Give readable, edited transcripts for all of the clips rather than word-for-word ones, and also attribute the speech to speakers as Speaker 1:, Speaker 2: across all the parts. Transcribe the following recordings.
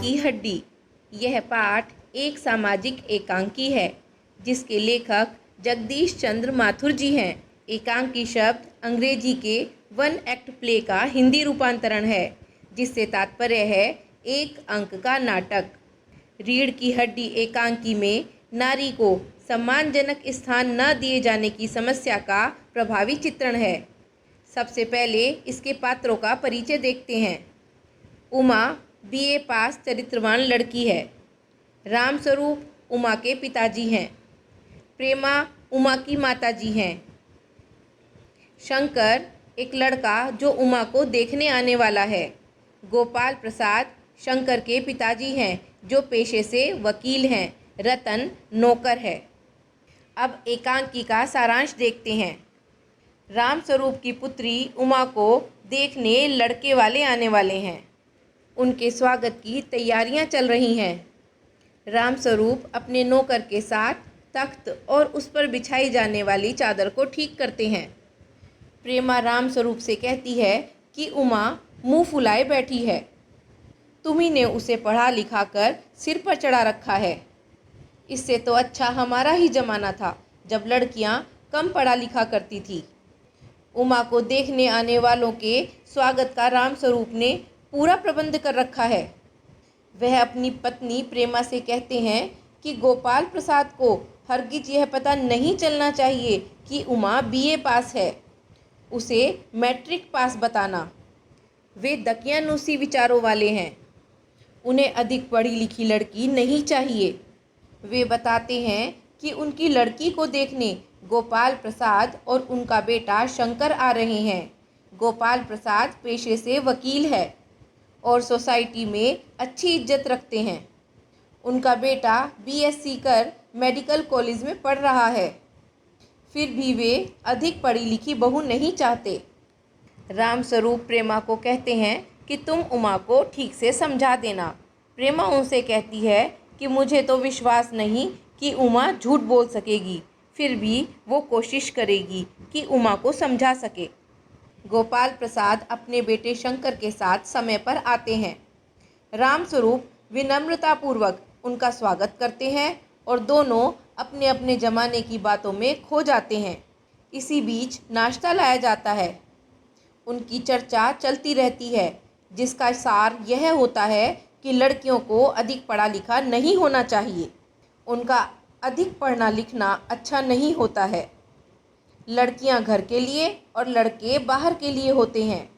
Speaker 1: की हड्डी। यह पाठ एक सामाजिक एकांकी है जिसके लेखक जगदीश चंद्र माथुर जी हैं। एकांकी शब्द अंग्रेजी के वन एक्ट प्ले का हिंदी रूपांतरण है, जिससे तात्पर्य है एक अंक का नाटक। रीढ़ की हड्डी एकांकी में नारी को सम्मानजनक स्थान न दिए जाने की समस्या का प्रभावी चित्रण है। सबसे पहले इसके पात्रों का परिचय देखते हैं। उमा बीए पास चरित्रवान लड़की है। रामस्वरूप उमा के पिताजी हैं। प्रेमा उमा की माताजी हैं। शंकर एक लड़का जो उमा को देखने आने वाला है। गोपाल प्रसाद शंकर के पिताजी हैं जो पेशे से वकील हैं। रतन नौकर है। अब एकांकी का सारांश देखते हैं। रामस्वरूप की पुत्री उमा को देखने लड़के वाले आने वाले हैं। उनके स्वागत की तैयारियां चल रही हैं। रामस्वरूप अपने नौकर के साथ तख्त और उस पर बिछाई जाने वाली चादर को ठीक करते हैं। प्रेमा रामस्वरूप से कहती है कि उमा मुंह फुलाए बैठी है। तुम्ही ने उसे पढ़ा लिखा कर सिर पर चढ़ा रखा है। इससे तो अच्छा हमारा ही जमाना था जब लड़कियां कम पढ़ा लिखा करती थी। उमा को देखने आने वालों के स्वागत का रामस्वरूप ने पूरा प्रबंध कर रखा है। वह अपनी पत्नी प्रेमा से कहते हैं कि गोपाल प्रसाद को हरगिज यह पता नहीं चलना चाहिए कि उमा बीए पास है। उसे मैट्रिक पास बताना। वे दकियानूसी विचारों वाले हैं। उन्हें अधिक पढ़ी लिखी लड़की नहीं चाहिए। वे बताते हैं कि उनकी लड़की को देखने गोपाल प्रसाद और उनका बेटा शंकर आ रहे हैं। गोपाल प्रसाद पेशे से वकील है और सोसाइटी में अच्छी इज्जत रखते हैं। उनका बेटा बीएससी कर मेडिकल कॉलेज में पढ़ रहा है। फिर भी वे अधिक पढ़ी लिखी बहू नहीं चाहते। रामस्वरूप प्रेमा को कहते हैं कि तुम उमा को ठीक से समझा देना। प्रेमा उनसे कहती है कि मुझे तो विश्वास नहीं कि उमा झूठ बोल सकेगी, फिर भी वो कोशिश करेगी कि उमा को समझा सके। गोपाल प्रसाद अपने बेटे शंकर के साथ समय पर आते हैं। रामस्वरूप विनम्रतापूर्वक उनका स्वागत करते हैं और दोनों अपने अपने ज़माने की बातों में खो जाते हैं। इसी बीच नाश्ता लाया जाता है। उनकी चर्चा चलती रहती है, जिसका सार यह होता है कि लड़कियों को अधिक पढ़ा लिखा नहीं होना चाहिए। उनका अधिक पढ़ना लिखना अच्छा नहीं होता है। लड़कियां घर के लिए और लड़के बाहर के लिए होते हैं।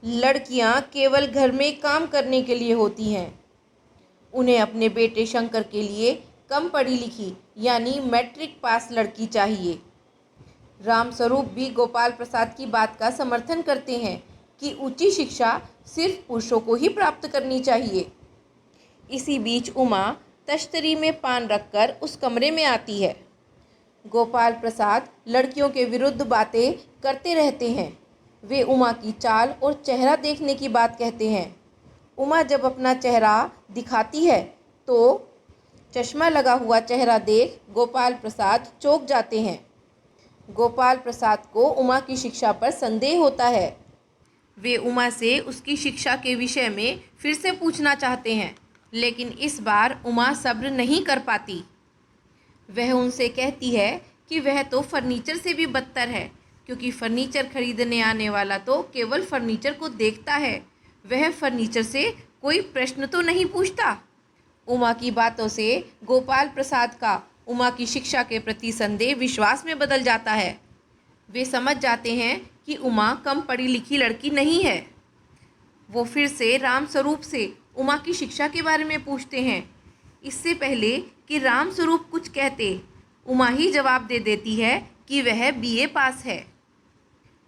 Speaker 1: लड़कियां केवल घर में काम करने के लिए होती हैं। उन्हें अपने बेटे शंकर के लिए कम पढ़ी लिखी यानी मैट्रिक पास लड़की चाहिए। रामस्वरूप भी गोपाल प्रसाद की बात का समर्थन करते हैं कि उच्च शिक्षा सिर्फ पुरुषों को ही प्राप्त करनी चाहिए। इसी बीच उमा तश्तरी में पान रखकर उस कमरे में आती है। गोपाल प्रसाद लड़कियों के विरुद्ध बातें करते रहते हैं। वे उमा की चाल और चेहरा देखने की बात कहते हैं। उमा जब अपना चेहरा दिखाती है तो चश्मा लगा हुआ चेहरा देख गोपाल प्रसाद चौंक जाते हैं। गोपाल प्रसाद को उमा की शिक्षा पर संदेह होता है। वे उमा से उसकी शिक्षा के विषय में फिर से पूछना चाहते हैं, लेकिन इस बार उमा सब्र नहीं कर पाती। वह उनसे कहती है कि वह तो फर्नीचर से भी बदतर है, क्योंकि फर्नीचर खरीदने आने वाला तो केवल फर्नीचर को देखता है, वह फर्नीचर से कोई प्रश्न तो नहीं पूछता। उमा की बातों से गोपाल प्रसाद का उमा की शिक्षा के प्रति संदेह विश्वास में बदल जाता है। वे समझ जाते हैं कि उमा कम पढ़ी लिखी लड़की नहीं है। वो फिर से रामस्वरूप से उमा की शिक्षा के बारे में पूछते हैं। इससे पहले कि रामस्वरूप कुछ कहते, उमा ही जवाब दे देती है कि वह बीए पास है।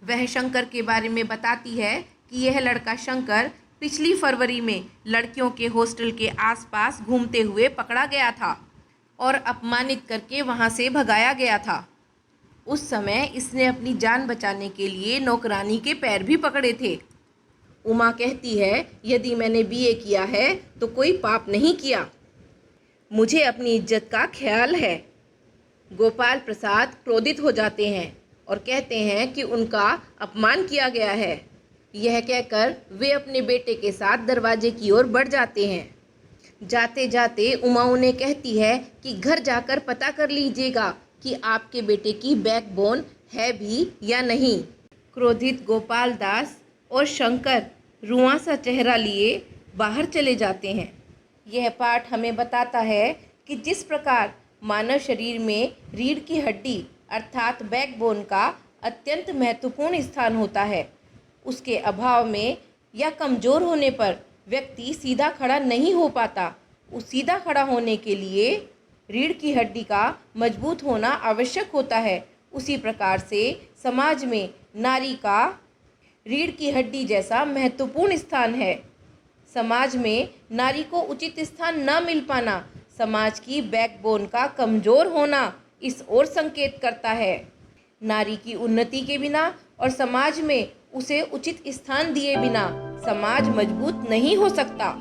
Speaker 1: वह शंकर के बारे में बताती है कि यह लड़का शंकर पिछली फरवरी में लड़कियों के हॉस्टल के आसपास घूमते हुए पकड़ा गया था और अपमानित करके वहां से भगाया गया था। उस समय इसने अपनी जान बचाने के लिए नौकरानी के पैर भी पकड़े थे। उमा कहती है, यदि मैंने बीए किया है तो कोई पाप नहीं किया, मुझे अपनी इज्जत का ख्याल है। गोपाल प्रसाद क्रोधित हो जाते हैं और कहते हैं कि उनका अपमान किया गया है। यह कहकर वे अपने बेटे के साथ दरवाजे की ओर बढ़ जाते हैं। जाते जाते उमा उन्हें कहती है कि घर जाकर पता कर लीजिएगा कि आपके बेटे की बैकबोन है भी या नहीं। क्रोधित गोपाल दास और शंकर रुआं सा चेहरा लिए बाहर चले जाते हैं। यह पाठ हमें बताता है कि जिस प्रकार मानव शरीर में रीढ़ की हड्डी अर्थात बैकबोन का अत्यंत महत्वपूर्ण स्थान होता है, उसके अभाव में या कमज़ोर होने पर व्यक्ति सीधा खड़ा नहीं हो पाता। उस सीधा खड़ा होने के लिए रीढ़ की हड्डी का मजबूत होना आवश्यक होता है। उसी प्रकार से समाज में नारी का रीढ़ की हड्डी जैसा महत्वपूर्ण स्थान है। समाज में नारी को उचित स्थान न मिल पाना समाज की बैकबोन का कमज़ोर होना इस ओर संकेत करता है। नारी की उन्नति के बिना और समाज में उसे उचित स्थान दिए बिना समाज मजबूत नहीं हो सकता।